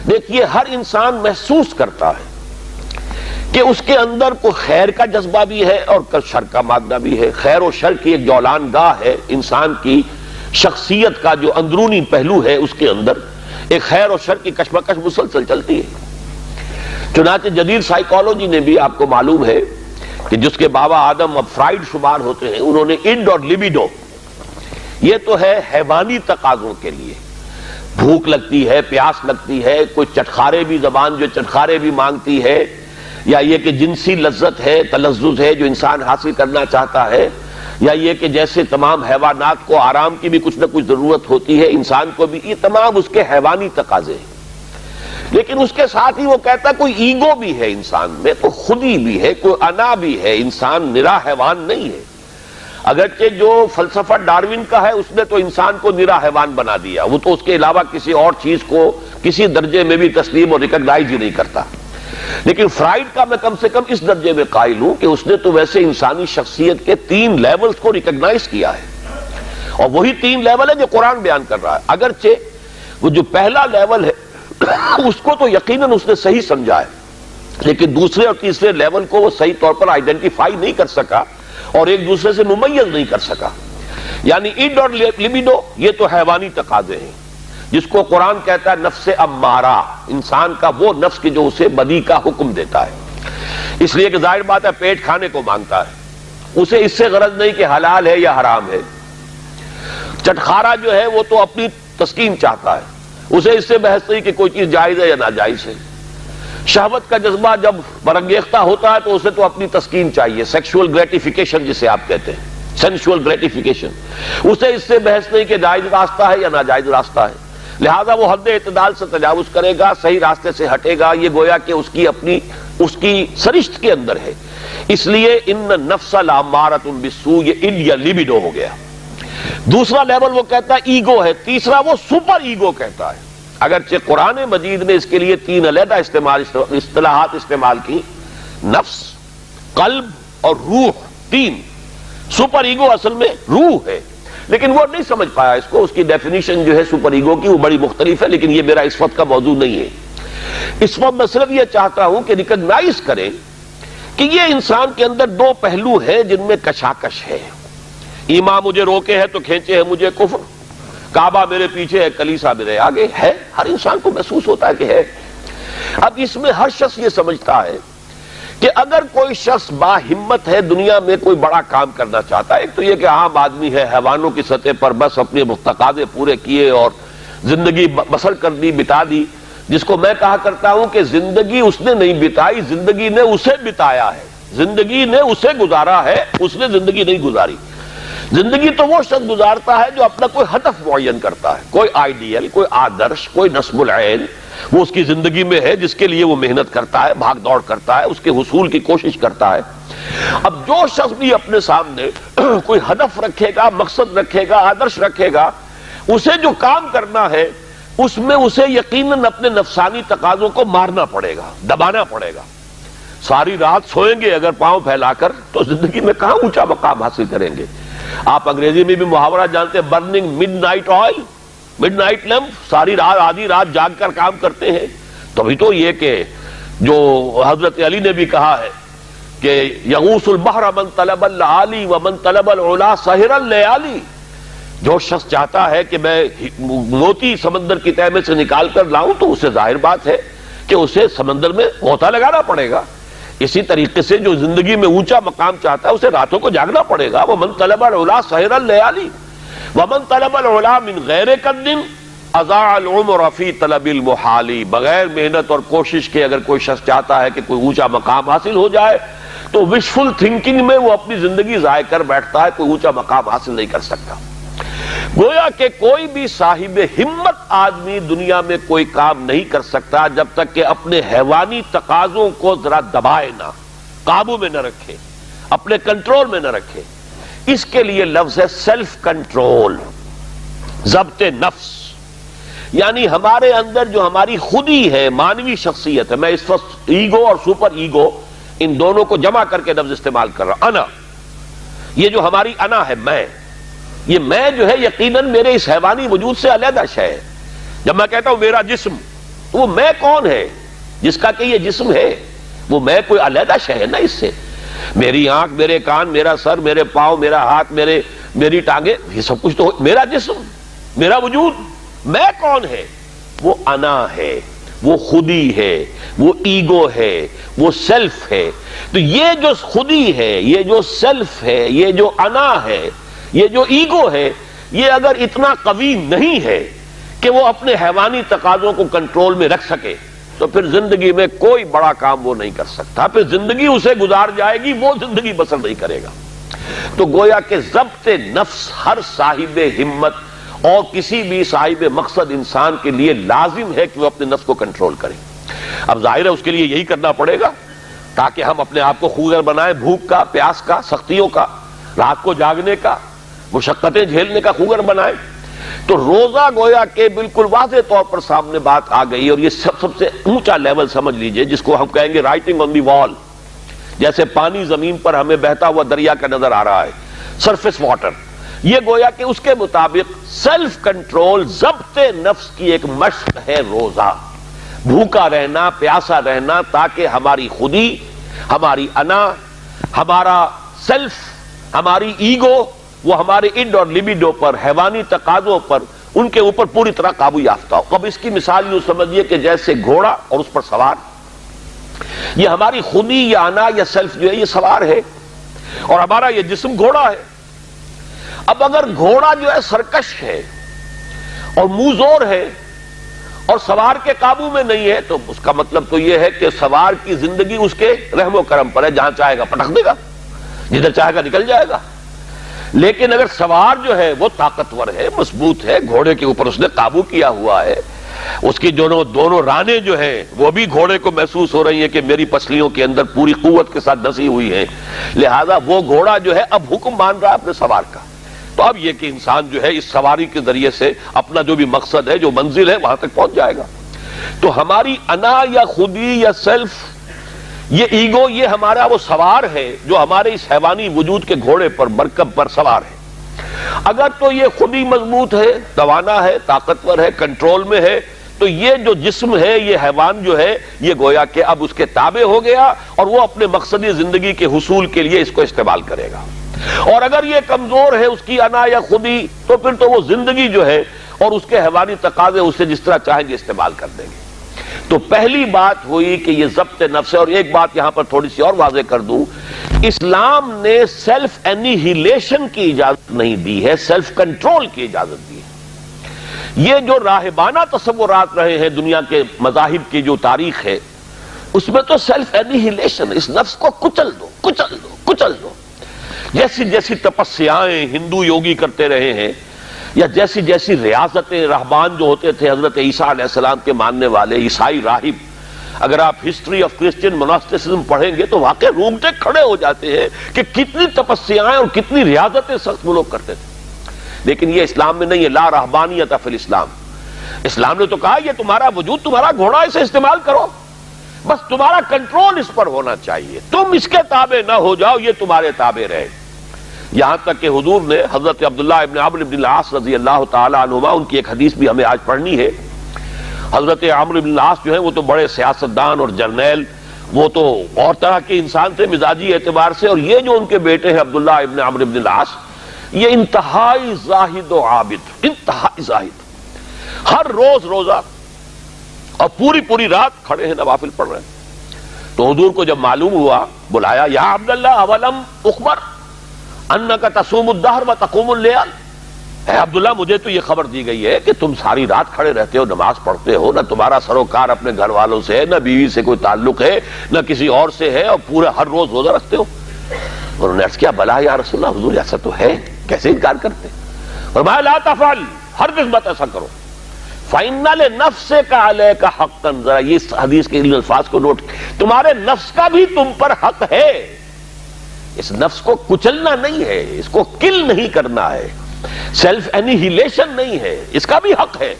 دیکھیے ہر انسان محسوس کرتا ہے کہ اس کے اندر کوئی خیر کا جذبہ بھی ہے اور شر کا مادہ بھی ہے. خیر و شر کی ایک جولان گاہ ہے. انسان کی شخصیت کا جو اندرونی پہلو ہے اس کے اندر ایک خیر و شر کی کشمکش مسلسل چلتی ہے. چنانچہ جدید سائیکالوجی نے بھی آپ کو معلوم ہے کہ جس کے بابا آدم اب فرائیڈ شمار ہوتے ہیں، انہوں نے انڈ اور لیبیڈو، یہ تو ہے حیوانی تقاضوں کے لیے، بھوک لگتی ہے، پیاس لگتی ہے، کوئی چٹخارے بھی، زبان جو چٹخارے بھی مانگتی ہے، یا یہ کہ جنسی لذت ہے، تلذذ ہے جو انسان حاصل کرنا چاہتا ہے، یا یہ کہ جیسے تمام حیوانات کو آرام کی بھی کچھ نہ کچھ ضرورت ہوتی ہے، انسان کو بھی، یہ تمام اس کے حیوانی تقاضے ہیں. لیکن اس کے ساتھ ہی وہ کہتا ہے کوئی ایگو بھی ہے انسان میں، کوئی خودی بھی ہے، کوئی انا بھی ہے. انسان نرا حیوان نہیں ہے. اگرچہ جو فلسفہ ڈارون کا ہے اس نے تو انسان کو نرا حیوان بنا دیا، وہ تو اس کے علاوہ کسی اور چیز کو کسی درجے میں بھی تسلیم اور ریکگنائز ہی نہیں کرتا. لیکن فرائیڈ کا میں کم سے کم اس درجے میں قائل ہوں کہ اس نے تو ویسے انسانی شخصیت کے 3 لیولز کو ریکگنائز کیا ہے، اور وہی 3 لیول ہے جو قرآن بیان کر رہا ہے. اگرچہ وہ جو پہلا لیول ہے اس کو تو یقیناً اس نے صحیح سمجھا ہے، لیکن دوسرے اور تیسرے لیول کو وہ صحیح طور پر آئیڈینٹیفائی نہیں کر سکا اور ایک دوسرے سے ممیز نہیں کر سکا. یعنی انڈ اور لیبیڈو یہ تو حیوانی تقاضے ہیں جس کو قرآن کہتا ہے نفس امارہ، انسان کا وہ نفس کہ جو اسے بدی کا حکم دیتا ہے. اس لیے کہ ظاہر بات ہے پیٹ کھانے کو مانگتا ہے، اسے اس سے غرض نہیں کہ حلال ہے یا حرام ہے. چٹخارا جو ہے وہ تو اپنی تسکین چاہتا ہے، اسے اس سے بحث نہیں کہ کوئی چیز جائز ہے یا ناجائز ہے. شہوت کا جذبہ جب برانگیختہ ہوتا ہے تو اسے تو اپنی تسکین چاہیے، سیکشول گریٹیفیکیشن جسے آپ کہتے ہیں، سینشول گریٹیفیکیشن. اسے اس سے بحث نہیں کہ جائز راستہ ہے یا ناجائز راستہ ہے، لہذا وہ حد اعتدال سے تجاوز کرے گا، صحیح راستے سے ہٹے گا. یہ گویا کہ اس کی سرشت کے اندر ہے. اس لیے ان نفس لامارۃ بالسوء، یہ انڈ یا لیبیڈو ہو گیا. دوسرا لیول وہ کہتا ہے ایگو ہے. تیسرا وہ سپر ایگو کہتا ہے. اگرچہ قرآن مجید نے اس کے لیے 3 علیحدہ اصطلاحات استعمال کی، نفس، قلب اور روح. 3. سپر ایگو اصل میں روح ہے، لیکن وہ نہیں سمجھ پایا اس کو. اس کی ڈیفینیشن جو ہے سپر ایگو کی وہ بڑی مختلف ہے، لیکن یہ میرا اس وقت کا موضوع نہیں ہے. اس وقت میں صرف یہ چاہتا ہوں کہ ریکگنائز کریں کہ یہ انسان کے اندر 2 پہلو ہیں جن میں کشاکش ہے. ایمان مجھے روکے ہے تو کھینچے ہے مجھے کفر، کعبہ میرے پیچھے ہے کلیسا میرے آگے ہے. ہر انسان کو محسوس ہوتا ہے کہ ہے. اب اس میں ہر شخص یہ سمجھتا ہے کہ اگر کوئی شخص با ہمت ہے، دنیا میں کوئی بڑا کام کرنا چاہتا ہے، ایک تو یہ کہ عام آدمی ہے، حیوانوں کی سطح پر بس اپنے تقاضے پورے کیے اور زندگی بسر کر دی، بتا دی، جس کو میں کہا کرتا ہوں کہ زندگی اس نے نہیں بتائی، زندگی نے اسے بتایا ہے. زندگی نے اسے گزارا ہے، اس نے زندگی نہیں گزاری. زندگی تو وہ شخص گزارتا ہے جو اپنا کوئی ہدف معین کرتا ہے، کوئی آئیڈیل، کوئی آدرش، کوئی نصب العین وہ اس کی زندگی میں ہے، جس کے لیے وہ محنت کرتا ہے، بھاگ دوڑ کرتا ہے، اس کے حصول کی کوشش کرتا ہے. اب جو شخص بھی اپنے سامنے کوئی ہدف رکھے گا، مقصد رکھے گا، آدرش رکھے گا، اسے جو کام کرنا ہے اس میں اسے یقیناً اپنے نفسانی تقاضوں کو مارنا پڑے گا، دبانا پڑے گا. ساری رات سوئیں گے اگر پاؤں پھیلا کر تو زندگی میں کہاں اونچا مقام حاصل کریں گے. آپ انگریزی میں بھی محاورہ جانتے ہیں، burning mid night oil, mid night lamp, ساری رات آدھی رات جاگ کر کام کرتے ہیں. تبھی تو یہ کہ جو حضرت علی نے بھی کہا ہے کہ یغوث البحر من طلب العالی ومن طلب العلا سحر اللیالی. جو شخص چاہتا ہے کہ میں موتی سمندر کی تہہ میں سے نکال کر لاؤں تو اسے ظاہر بات ہے کہ اسے سمندر میں غوطہ لگانا پڑے گا. اسی طریقے سے جو زندگی میں اونچا مقام چاہتا ہے اسے راتوں کو جاگنا پڑے گا. ومن طلب العلا سحر اللیالی ومن طلب العلا من غیر قد اضاع العمر فی طلب المحال. بغیر محنت اور کوشش کے اگر کوئی شخص چاہتا ہے کہ کوئی اونچا مقام حاصل ہو جائے تو وشفل تھنکنگ میں وہ اپنی زندگی ضائع کر بیٹھتا ہے، کوئی اونچا مقام حاصل نہیں کر سکتا. گویا کہ کوئی بھی صاحب ہمت آدمی دنیا میں کوئی کام نہیں کر سکتا جب تک کہ اپنے حیوانی تقاضوں کو ذرا دبائے نہ، قابو میں نہ رکھے، اپنے کنٹرول میں نہ رکھے. اس کے لیے لفظ ہے سیلف کنٹرول، ضبط نفس. یعنی ہمارے اندر جو ہماری خودی ہے، مانوی شخصیت ہے. میں اس وقت ایگو اور سپر ایگو ان دونوں کو جمع کر کے لفظ استعمال کر رہا ہوں. انا، یہ جو ہماری انا ہے، میں، یہ میں جو ہے یقیناً میرے اس حیوانی وجود سے علیحدہ شے ہے. جب میں کہتا ہوں میرا جسم وہ میں کون ہے جس کا کہ یہ جسم ہے؟ وہ میں کوئی علیحدہ شے ہے نا اس سے. میری آنکھ، میرے کان، میرا سر، میرے پاؤں، میرا ہاتھ، میری ٹانگیں، یہ سب کچھ تو میرا جسم، میرا وجود. میں کون ہے؟ وہ انا ہے، وہ خودی ہے، وہ ایگو ہے، وہ سیلف ہے. تو یہ جو خودی ہے، یہ جو سیلف ہے، یہ جو انا ہے، یہ جو ایگو ہے، یہ اگر اتنا قوی نہیں ہے کہ وہ اپنے حیوانی تقاضوں کو کنٹرول میں رکھ سکے تو پھر زندگی میں کوئی بڑا کام وہ نہیں کر سکتا. پھر زندگی اسے گزار جائے گی، وہ زندگی بسر نہیں کرے گا. تو گویا کہ ضبط نفس ہر صاحب ہمت اور کسی بھی صاحب مقصد انسان کے لیے لازم ہے کہ وہ اپنے نفس کو کنٹرول کرے. اب ظاہر ہے اس کے لیے یہی کرنا پڑے گا تاکہ ہم اپنے آپ کو خوگر بنائیں، بھوک کا، پیاس کا، سختیوں کا، رات کو جاگنے کا، مشقتیں جھیلنے کا خوگر بنائیں. تو روزہ گویا کہ بالکل واضح طور پر سامنے بات آ گئی، اور یہ سب سے اونچا لیول سمجھ لیجئے جس کو ہم کہیں گے رائٹنگ آن دی وال. جیسے پانی زمین پر ہمیں بہتا ہوا دریا کا نظر آ رہا ہے، سرفیس واٹر، یہ گویا کہ اس کے مطابق سیلف کنٹرول، ضبط نفس کی ایک مشق ہے روزہ. بھوکا رہنا، پیاسا رہنا، تاکہ ہماری خودی، ہماری انا، ہمارا سیلف، ہماری ایگو، وہ ہمارے اڈ اور لیبیڈو پر، حیوانی تقاضوں پر، ان کے اوپر پوری طرح قابو یافتہ ہو. اب اس کی مثال یوں سمجھیے کہ جیسے گھوڑا اور اس پر سوار. یہ ہماری خودی یا انا یا سیلف جو ہے یہ سوار ہے، اور ہمارا یہ جسم گھوڑا ہے. اب اگر گھوڑا جو ہے سرکش ہے اور منہ زور ہے اور سوار کے قابو میں نہیں ہے، تو اس کا مطلب تو یہ ہے کہ سوار کی زندگی اس کے رحم و کرم پر ہے، جہاں چاہے گا پٹک دے گا، جدھر چاہے گا نکل جائے گا. لیکن اگر سوار جو ہے وہ طاقتور ہے، مضبوط ہے، گھوڑے کے اوپر اس نے قابو کیا ہوا ہے، اس کی دونوں رانے جو ہیں وہ بھی گھوڑے کو محسوس ہو رہی ہیں کہ میری پسلیوں کے اندر پوری قوت کے ساتھ دسی ہوئی ہیں، لہذا وہ گھوڑا جو ہے اب حکم مان رہا ہے اپنے سوار کا. تو اب یہ کہ انسان جو ہے اس سواری کے ذریعے سے اپنا جو بھی مقصد ہے، جو منزل ہے، وہاں تک پہنچ جائے گا. تو ہماری انا یا خودی یا سیلف، یہ ایگو، یہ ہمارا وہ سوار ہے جو ہمارے اس حیوانی وجود کے گھوڑے پر، مرکب پر سوار ہے. اگر تو یہ خود ہی مضبوط ہے، توانا ہے، طاقتور ہے، کنٹرول میں ہے، تو یہ جو جسم ہے، یہ حیوان جو ہے، یہ گویا کہ اب اس کے تابع ہو گیا اور وہ اپنے مقصدی زندگی کے حصول کے لیے اس کو استعمال کرے گا. اور اگر یہ کمزور ہے، اس کی انا یا خودی، تو پھر تو وہ زندگی جو ہے اور اس کے حیوانی تقاضے اسے جس طرح چاہیں گے استعمال کر دیں گے. تو پہلی بات ہوئی کہ یہ ضبط نفس ہے. اور ایک بات یہاں پر تھوڑی سی اور واضح کر دوں، اسلام نے سیلف انیہیلیشن کی اجازت نہیں دی ہے، سیلف کنٹرول کی اجازت دی ہے. یہ جو راہبانہ تصورات رہے ہیں دنیا کے مذاہب کی جو تاریخ ہے، اس میں تو سیلف انیہیلیشن، اس نفس کو کچل دو، کچل دو، کچل دو. جیسی جیسی تپسیائیں ہندو یوگی کرتے رہے ہیں، یا جیسی جیسی ریاضتیں، رہبان جو ہوتے تھے حضرت عیسیٰ علیہ السلام کے ماننے والے عیسائی راہب، اگر آپ ہسٹری آف کرسچین موناسٹسزم پڑھیں گے تو واقعی رومتے کھڑے ہو جاتے ہیں کہ کتنی تپسیائیں اور کتنی ریاضتیں سخت وہ لوگ کرتے تھے. لیکن یہ اسلام میں نہیں ہے. لا رہبانیت فی الاسلام. اسلام نے تو کہا یہ تمہارا وجود تمہارا گھوڑا، اسے استعمال کرو، بس تمہارا کنٹرول اس پر ہونا چاہیے، تم اس کے تابع نہ ہو جاؤ، یہ تمہارے تابع رہے. یہاں تک کہ حضور نے حضرت عبداللہ ابن عمرو بن العاص رضی اللہ تعالی عنہما، ان کی ایک حدیث بھی ہمیں آج پڑھنی ہے. حضرت عمرو بن العاص جو ہیں وہ تو بڑے سیاستدان اور جرنیل، وہ تو اور طرح کے انسان تھے مزاجی اعتبار سے، اور یہ جو ان کے بیٹے ہیں عبداللہ ابن عمرو بن العاص، یہ انتہائی زاہد و عابد، انتہائی زاہد، ہر روز روزہ اور پوری رات کھڑے ہیں، نوافل پڑھ رہے ہیں. تو حضور کو جب معلوم ہوا، بلایا، یا عبداللہ اولم اخبر انک تصوم الدہر و تقوم اللیل. اے عبداللہ، مجھے تو یہ خبر دی گئی ہے کہ تم ساری رات کھڑے رہتے ہو، نماز پڑھتے ہو، نہ تمہارا سروکار اپنے گھر والوں سے ہے، نہ بیوی سے کوئی تعلق ہے، نہ کسی اور سے ہے، اور پورا ہر روز روزہ رکھتے ہو. انہوں نے عرض کیا، بلا یا رسول اللہ، حضور ایسا تو ہے، کیسے انکار کرتے؟ فرمایا لا تفعل، ہرگز مت ایسا کرو. فَإِنَّ لِنَفْسِكَ عَلَيْكَ حَقًّا. ذرا یہ حدیث کے ان الفاظ کو نوٹ، تمہارے نفس کا بھی تم پر حق ہے. اس نفس کو کچلنا نہیں ہے، اس کو کل نہیں کرنا ہے، سیلف انیہیلیشن نہیں ہے، اس کا بھی حق ہے.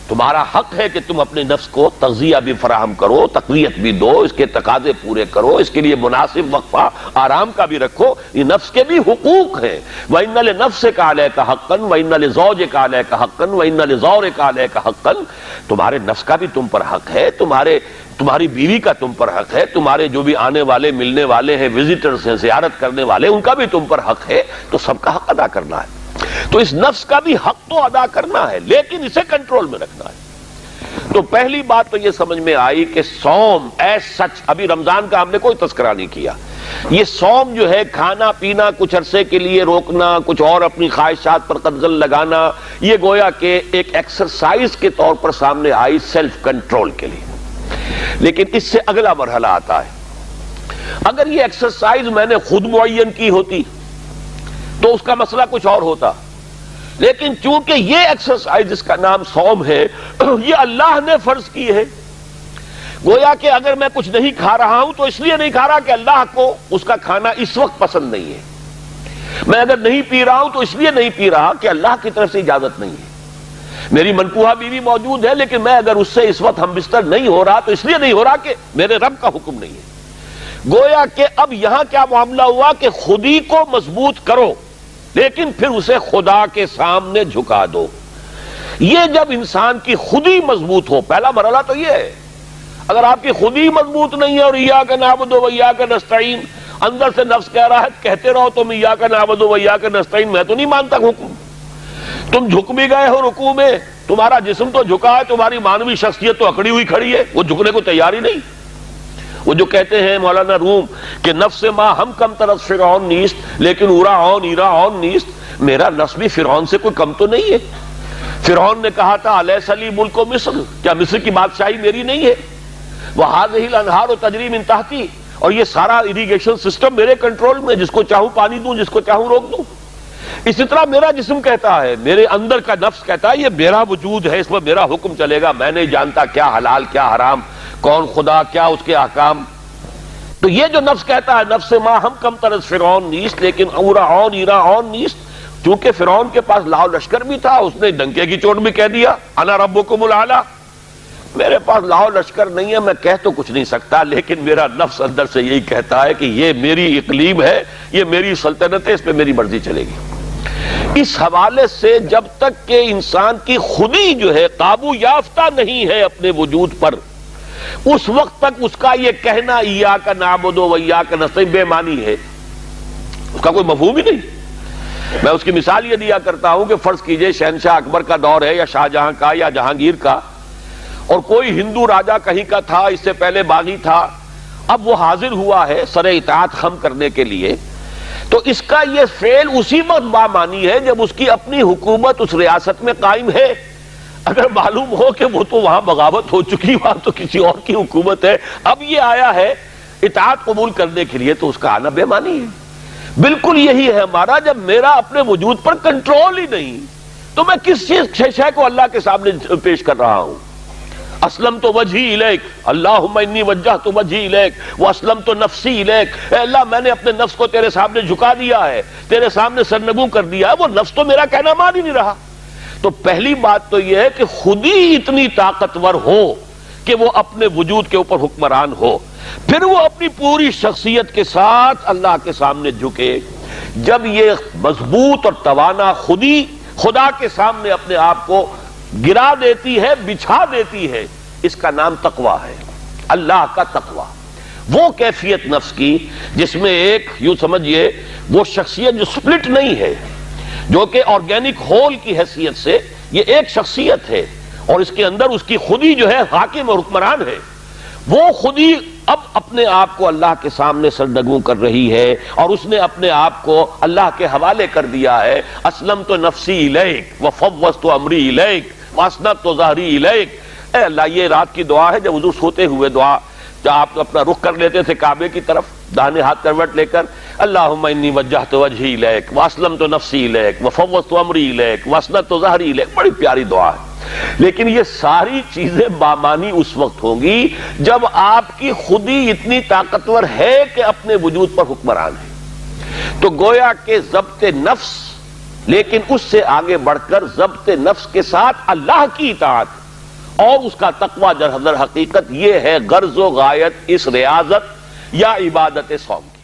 تمہارا حق ہے کہ تم اپنے نفس کو تغذیہ بھی فراہم کرو، تقویت بھی دو، اس کے تقاضے پورے کرو، اس کے لیے مناسب وقفہ آرام کا بھی رکھو. یہ نفس کے بھی حقوق ہیں. وَإِنَّ لِنَفْسِكَ عَلَيْكَ حَقًّا وَإِنَّ لِزَوْجِكَ عَلَيْكَ حَقًّا وَإِنَّ لِزَوْرِكَ عَلَيْكَ حَقًّا. تمہارے نفس کا بھی تم پر حق ہے، تمہاری بیوی کا تم پر حق ہے، تمہارے جو بھی آنے والے ملنے والے ہیں، وزٹرز ہیں، زیارت کرنے والے، ان کا بھی تم پر حق ہے. تو سب کا حق ادا کرنا ہے. تو اس نفس کا بھی حق تو ادا کرنا ہے، لیکن اسے کنٹرول میں رکھنا ہے. تو پہلی بات تو یہ سمجھ میں آئی کہ صوم ایز سچ، ابھی رمضان کا ہم نے کوئی تذکرہ نہیں کیا. یہ صوم جو ہے، کھانا پینا کچھ عرصے کے لیے روکنا، کچھ اور اپنی خواہشات پر قدغن لگانا، یہ گویا کہ ایک ایکسرسائز کے طور پر سامنے آئی سیلف کنٹرول کے لیے. لیکن اس سے اگلا مرحلہ آتا ہے. اگر یہ ایکسرسائز میں نے خود معین کی ہوتی تو اس کا مسئلہ کچھ اور ہوتا. لیکن چونکہ یہ ایکسرسائز جس کا نام صوم ہے، یہ اللہ نے فرض کی ہے. گویا کہ اگر میں کچھ نہیں کھا رہا ہوں تو اس لیے نہیں کھا رہا کہ اللہ کو اس کا کھانا اس وقت پسند نہیں ہے. میں اگر نہیں پی رہا ہوں تو اس لیے نہیں پی رہا کہ اللہ کی طرف سے اجازت نہیں ہے. میری منقوہ بیوی موجود ہے، لیکن میں اگر اس سے اس وقت ہم بستر نہیں ہو رہا تو اس لیے نہیں ہو رہا کہ میرے رب کا حکم نہیں ہے. گویا کہ اب یہاں کیا معاملہ ہوا کہ خودی کو مضبوط کرو، لیکن پھر اسے خدا کے سامنے جھکا دو. یہ جب انسان کی خودی مضبوط ہو، پہلا مرحلہ تو یہ ہے. اگر آپ کی خودی مضبوط نہیں ہے اور ایاک نعبد و ایاک نستعین، اندر سے نفس کہہ رہا ہے کہتے رہو تم ایاک نعبد و ایاک نستعین، میں تو نہیں مانتا حکم. تم جھک بھی گئے ہو رکوع میں، تمہارا جسم تو جھکا ہے، تمہاری مانوی شخصیت تو اکڑی ہوئی کھڑی ہے، وہ جھکنے کو تیار ہی نہیں. وہ جو کہتے ہیں مولانا روم کہ نفس ما ہم کم طرف فرعون نیست لیکن اورا اون ایرا اون نیست، میرا نفس بھی فرعون سے کوئی کم تو نہیں ہے. فرعون نے کہا تھا الیس لی ملک مصر، کیا مصر کی بادشاہی میری نہیں ہے؟ وہذہ الانہار تجری من تحتی، اور یہ سارا اریگیشن سسٹم میرے کنٹرول میں، جس کو چاہوں پانی دوں، جس کو چاہوں روک دوں. اسی طرح میرا جسم کہتا ہے، میرے اندر کا نفس کہتا ہے یہ میرا وجود ہے، اس میں میرا حکم چلے گا، میں نہیں جانتا کیا حلال کیا حرام، کون خدا کیا اس کے احکام. تو یہ جو نفس کہتا ہے نفس ما ہم کم طرز فرعون نیست لیکن اورا اون ایرا اون نیست، چونکہ فرعون کے پاس لاؤ لشکر بھی تھا، اس نے ڈنکے کی چوٹ بھی کہہ دیا انا ربکم الاعلی. میرے پاس لاؤ لشکر نہیں ہے، میں کہہ تو کچھ نہیں سکتا، لیکن میرا نفس اندر سے یہی کہتا ہے کہ یہ میری اقلیم ہے، یہ میری سلطنت ہے، اس پہ میری مرضی چلے گی. اس حوالے سے جب تک کہ انسان کی خودی جو ہے قابو یافتہ نہیں ہے اپنے وجود پر، اس وقت تک اس کا یہ کہنا ایاک نعبد و ایاک نستعین بے معنی ہے، اس کا کوئی مفہوم ہی نہیں. میں اس کی مثال یہ دیا کرتا ہوں کہ فرض کیجئے شہنشاہ اکبر کا دور ہے یا شاہجہاں کا یا جہانگیر کا، اور کوئی ہندو راجا کہیں کا تھا، اس سے پہلے باغی تھا، اب وہ حاضر ہوا ہے سر اطاعت خم کرنے کے لیے. تو اس کا یہ فعل اسی وقت بامانی ہے جب اس کی اپنی حکومت اس ریاست میں قائم ہے. اگر معلوم ہو کہ وہ تو وہاں بغاوت ہو چکی، وہاں تو کسی اور کی حکومت ہے، اب یہ آیا ہے اطاعت قبول کرنے کے لیے، تو اس کا آنا بے معنی ہے. بالکل یہی ہے ہمارا، جب میرا اپنے وجود پر کنٹرول ہی نہیں تو میں کس چیز شے کو اللہ کے سامنے پیش کر رہا ہوں. اسلمت وجہی الیک اللہم انی وجہت وجہی الیک واسلمت نفسی الیک، اے اللہ میں نے اپنے نفس کو تیرے سامنے جھکا دیا ہے، تیرے سامنے سرنگوں کر دیا ہے. وہ نفس تو میرا کہنا مان ہی نہیں رہا. تو پہلی بات تو یہ ہے کہ خود ہی اتنی طاقتور ہو کہ وہ اپنے وجود کے اوپر حکمران ہو، پھر وہ اپنی پوری شخصیت کے ساتھ اللہ کے سامنے جھکے. جب یہ مضبوط اور توانا خودی خدا کے سامنے اپنے آپ کو گرا دیتی ہے، بچھا دیتی ہے، اس کا نام تقویٰ ہے، اللہ کا تقویٰ. وہ کیفیت نفس کی جس میں ایک یوں سمجھئے وہ شخصیت جو سپلٹ نہیں ہے، جو کہ آرگینک ہول کی حیثیت سے یہ ایک شخصیت ہے، اور اس کے اندر اس کی خودی جو ہے حاکم اور حکمران ہے. وہ خودی اب اپنے آپ کو اللہ کے سامنے سرنگوں کر رہی ہے، اور اس نے اپنے آپ کو اللہ کے حوالے کر دیا ہے. اسلمت نفسی الیک وفوضت امری الیک واسنبت ظہری الیک. اے اللہ، یہ رات کی دعا ہے جب حضور سوتے ہوئے دعا، جب آپ اپنا رخ کر لیتے تھے کعبے کی طرف داہنے ہاتھ کروٹ لے کر، اللہم انی وجہت وجہی الیک واسلمت نفسی الیک وفوضت امری الیک واسنبت ظہری الیک. بڑی پیاری دعا ہے. لیکن یہ ساری چیزیں بامانی اس وقت ہوں گی جب آپ کی خودی اتنی طاقتور ہے کہ اپنے وجود پر حکمران ہے. تو گویا کہ ضبط نفس، لیکن اس سے آگے بڑھ کر ضبط نفس کے ساتھ اللہ کی اطاعت، اور اس کا تقوی در حقیقت یہ ہے غرض و غایت اس ریاضت یا عبادت صوم.